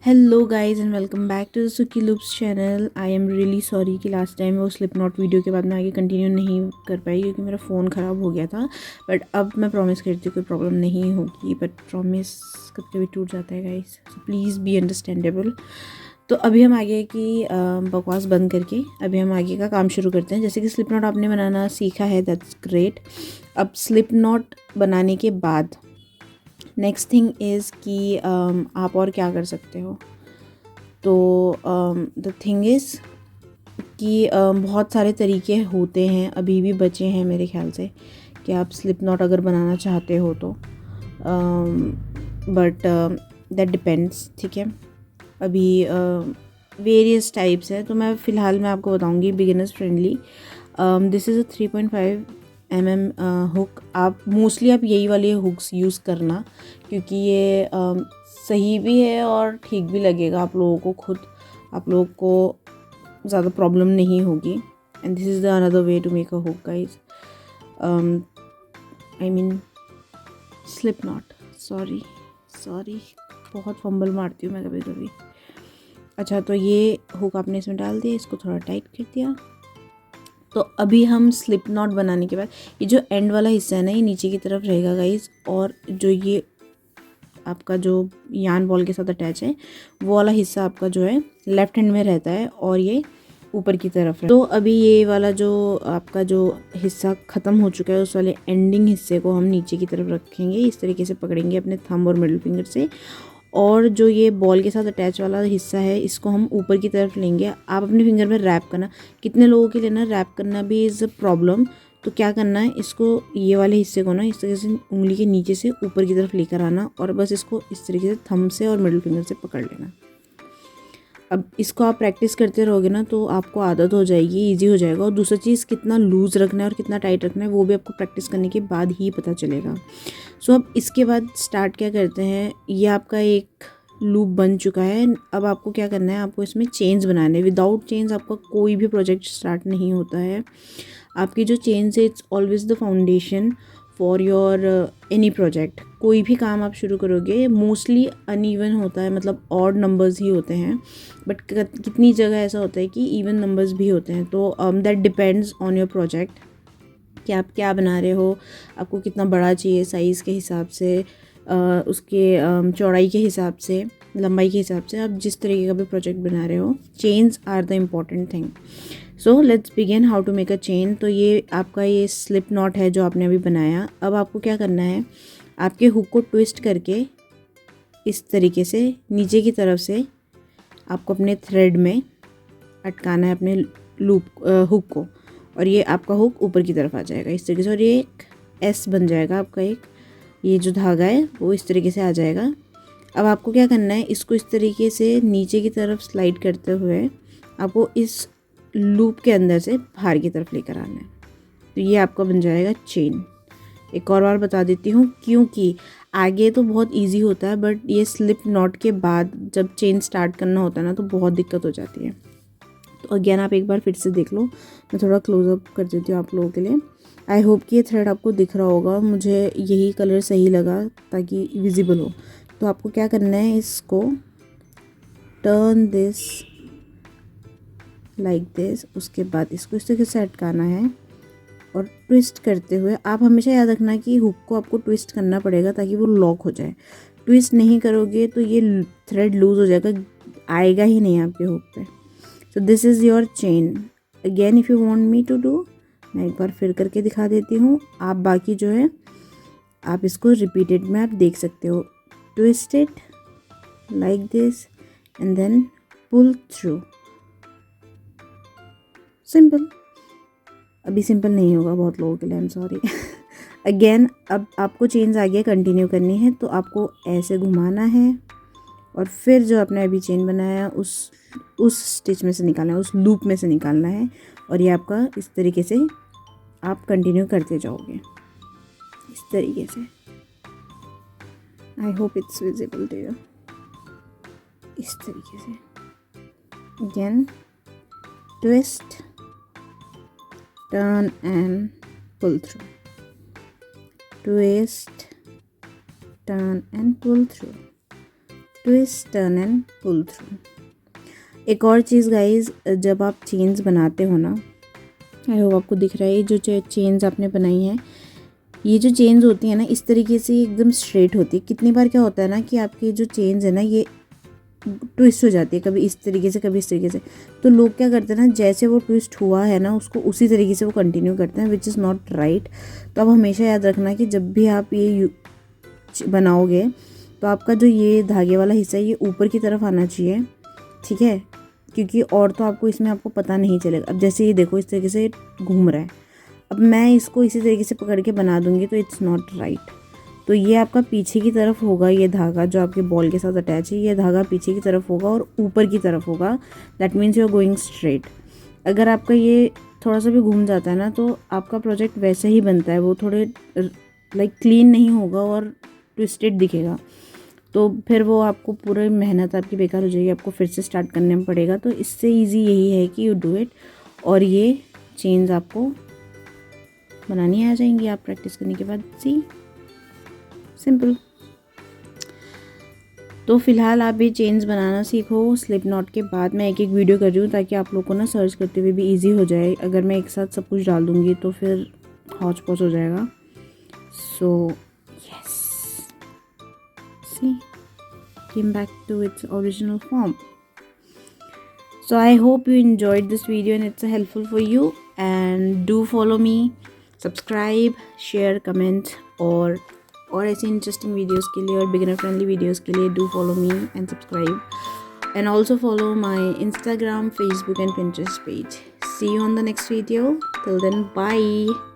Hello guys and welcome back to the Suki Loops channel. I am really sorry कि last time वो Slipknot video के बाद मैं आगे continue नहीं कर पाई क्योंकि मेरा फ़ोन ख़राब हो गया था। बट अब मैं प्रॉमिस करती हूँ कोई प्रॉब्लम नहीं होगी, बट प्रॉमिस कभी कभी टूट जाता है guys, so please be understandable. तो अभी हम आगे की बकवास बंद करके अभी हम आगे का काम शुरू करते हैं। जैसे कि स्लिप नॉट आपने बनाना सीखा है, दैट्स ग्रेट। अब स्लिप नॉट बनाने के बाद नेक्स्ट थिंग इज़ कि आप और क्या कर सकते हो। तो द थिंग इज़ कि बहुत सारे तरीके होते हैं, अभी भी बचे हैं मेरे ख्याल से, कि आप स्लिप नॉट अगर बनाना चाहते हो तो, बट दैट डिपेंड्स। ठीक है, अभी वेरियस टाइप्स है, तो मैं फ़िलहाल मैं आपको बताऊंगी beginners friendly. This is a 3.5 mm hook. आप मोस्टली आप यही वाले हुक्स यूज़ करना, क्योंकि ये सही भी है और ठीक भी लगेगा आप लोगों को, खुद आप लोगों को ज़्यादा प्रॉब्लम नहीं होगी। And this is the another way to make a hook guys, I mean slip knot. Sorry बहुत फंबल मारती हूँ मैं कभी कभी। अच्छा, तो ये हुक आपने इसमें डाल दिया, इसको थोड़ा टाइट कर दिया। तो अभी हम स्लिप नॉट बनाने के बाद ये जो एंड वाला हिस्सा है ना, ये नीचे की तरफ रहेगा गाइज, और जो ये आपका जो यान बॉल के साथ अटैच है वो वाला हिस्सा आपका जो है लेफ्ट हैंड में रहता है और ये ऊपर की तरफ है। तो अभी ये वाला जो आपका जो हिस्सा ख़त्म हो चुका है, उस वाले एंडिंग हिस्से को हम नीचे की तरफ रखेंगे, इस तरीके से पकड़ेंगे अपने थंब और मिडिल फिंगर से। और जो ये बॉल के साथ अटैच वाला हिस्सा है, इसको हम ऊपर की तरफ लेंगे। आप अपने फिंगर में रैप करना, कितने लोगों के लिए ना रैप करना भी इज़ अ प्रॉब्लम। तो क्या करना है, इसको ये वाले हिस्से को ना इस तरीके से उंगली के नीचे से ऊपर की तरफ लेकर आना और बस इसको इस तरीके से थंब से और मिडिल फिंगर से पकड़ लेना। अब इसको आप प्रैक्टिस करते रहोगे ना तो आपको आदत हो जाएगी, इजी हो जाएगा। और दूसरी चीज़, कितना लूज़ रखना है और कितना टाइट रखना है वो भी आपको प्रैक्टिस करने के बाद ही पता चलेगा। सो अब इसके बाद स्टार्ट क्या करते हैं, ये आपका एक लूप बन चुका है। अब आपको क्या करना है, आपको इसमें चेन्स बनाने हैं। विदाउट चेन्स आपका कोई भी प्रोजेक्ट स्टार्ट नहीं होता है। आपकी जो चेन्स है, it's always the foundation for your any project. कोई भी काम आप शुरू करोगे मोस्टली अनइवन होता है, मतलब ऑड नंबर्स ही होते हैं, बट कितनी जगह ऐसा होता है कि इवन नंबर्स भी होते हैं। तो that depends on your project कि आप क्या बना रहे हो, आपको कितना बड़ा चाहिए साइज़ के हिसाब से, उसके चौड़ाई के हिसाब से, लंबाई के हिसाब से। आप जिस तरीके का भी प्रोजेक्ट बना रहे हो, chains are the important thing. So let's begin how to make a chain. तो ये आपका ये स्लिप नॉट है जो आपने अभी बनाया। अब आपको क्या करना है, आपके हुक को ट्विस्ट करके इस तरीके से नीचे की तरफ से आपको अपने थ्रेड में अटकाना है, अपने लूप हुक को, और ये आपका हुक ऊपर की तरफ आ जाएगा इस तरीके से, और ये एक एस बन जाएगा आपका। एक ये जो धागा है वो इस तरीके से आ जाएगा। अब आपको क्या करना है, इसको इस तरीके से नीचे की तरफ स्लाइड करते हुए आपको इस लूप के अंदर से बाहर की तरफ लेकर आना है। तो ये आपका बन जाएगा चेन। एक और बार बता देती हूँ, क्योंकि आगे तो बहुत इजी होता है, बट ये स्लिप नॉट के बाद जब चेन स्टार्ट करना होता है ना तो बहुत दिक्कत हो जाती है। तो अगेन आप एक बार फिर से देख लो, मैं थोड़ा क्लोजअप कर देती हूँ आप लोगों के लिए। आई होप कि ये थ्रेड आपको दिख रहा होगा, मुझे यही कलर सही लगा ताकि विजिबल हो। तो आपको क्या करना है, इसको टर्न दिस लाइक दिस, उसके बाद इसको इस तरीके से अटकाना है और ट्विस्ट करते हुए। आप हमेशा याद रखना कि हुक को आपको ट्विस्ट करना पड़ेगा ताकि वो लॉक हो जाए। ट्विस्ट नहीं करोगे तो ये थ्रेड लूज हो जाएगा, आएगा ही नहीं आपके हुक पे। So this is your chain. Again if you want me to do, मैं एक बार फिर करके दिखा देती हूँ। आप बाकी जो है आप इसको रिपीटेड में आप देख सकते हो। Twist it like this and then pull through. Simple. अभी सिंपल नहीं होगा बहुत लोगों के लिए, आई एम सॉरी। अगेन अब आपको चेन्स आगे कंटिन्यू करनी है, तो आपको ऐसे घुमाना है और फिर जो आपने अभी चेन बनाया उस स्टिच में से निकालना है, उस लूप में से निकालना है, और ये आपका इस तरीके से आप कंटिन्यू करते जाओगे इस तरीके से। I hope it's visible to you. इस तरीके से again twist, turn and pull through, twist, turn and pull through, twist turn and pull through. एक और चीज़ गाइज, जब आप चेन्स बनाते हो ना, आई होप आपको दिख रहा है, ये जो चेन्स आपने बनाई हैं, ये जो चेन्स होती है ना इस तरीके से एकदम स्ट्रेट होती है। कितनी बार क्या होता है ना कि आपकी जो चेन्स है ना ये ट्विस्ट हो जाती है, कभी इस तरीके से कभी इस तरीके से। तो लोग क्या करते हैं ना, जैसे वो ट्विस्ट हुआ है ना उसको उसी तरीके से वो कंटिन्यू करते हैं, विच इज़ नॉट राइट। तो आप हमेशा याद रखना कि जब भी आप ये बनाओगे तो आपका जो ये धागे वाला हिस्सा है ये ऊपर की तरफ आना चाहिए, ठीक है, क्योंकि और तो आपको इसमें आपको पता नहीं चलेगा। अब जैसे ये देखो इस तरीके से घूम रहा है, अब मैं इसको इसी तरीके से पकड़ के बना दूंगी तो इट्स नॉट राइट। तो ये आपका पीछे की तरफ होगा, ये धागा जो आपके बॉल के साथ अटैच है ये धागा पीछे की तरफ होगा और ऊपर की तरफ होगा, that means you are going straight. अगर आपका ये थोड़ा सा भी घूम जाता है ना तो आपका प्रोजेक्ट वैसे ही बनता है, वो थोड़े लाइक क्लीन नहीं होगा और ट्विस्टेड दिखेगा, तो फिर वो आपको पूरी मेहनत आपकी बेकार हो जाएगी, आपको फिर से स्टार्ट करने में पड़ेगा। तो इससे इजी यही है कि यू डू इट, और ये चेन्स आपको बनानी आ जाएंगी आप प्रैक्टिस करने के बाद। सी सिंपल। तो फिलहाल आप ये चेन्स बनाना सीखो। स्लिप नॉट के बाद मैं एक एक वीडियो कर रही हूँ ताकि आप लोगों को ना सर्च करते हुए भी इजी हो जाए। अगर मैं एक साथ सब कुछ डाल दूँगी तो फिर हौच पौच हो जाएगा। So yes, see came back to its original form. So I hope you enjoyed this video and it's helpful for you, and do follow me, subscribe, share, comment, और ऐसे इंटरेस्टिंग वीडियोस के लिए और बिगिनर फ्रेंडली वीडियोस के लिए do follow me and subscribe, and also follow my Instagram, Facebook and Pinterest page. See you on the next video. Till then, bye.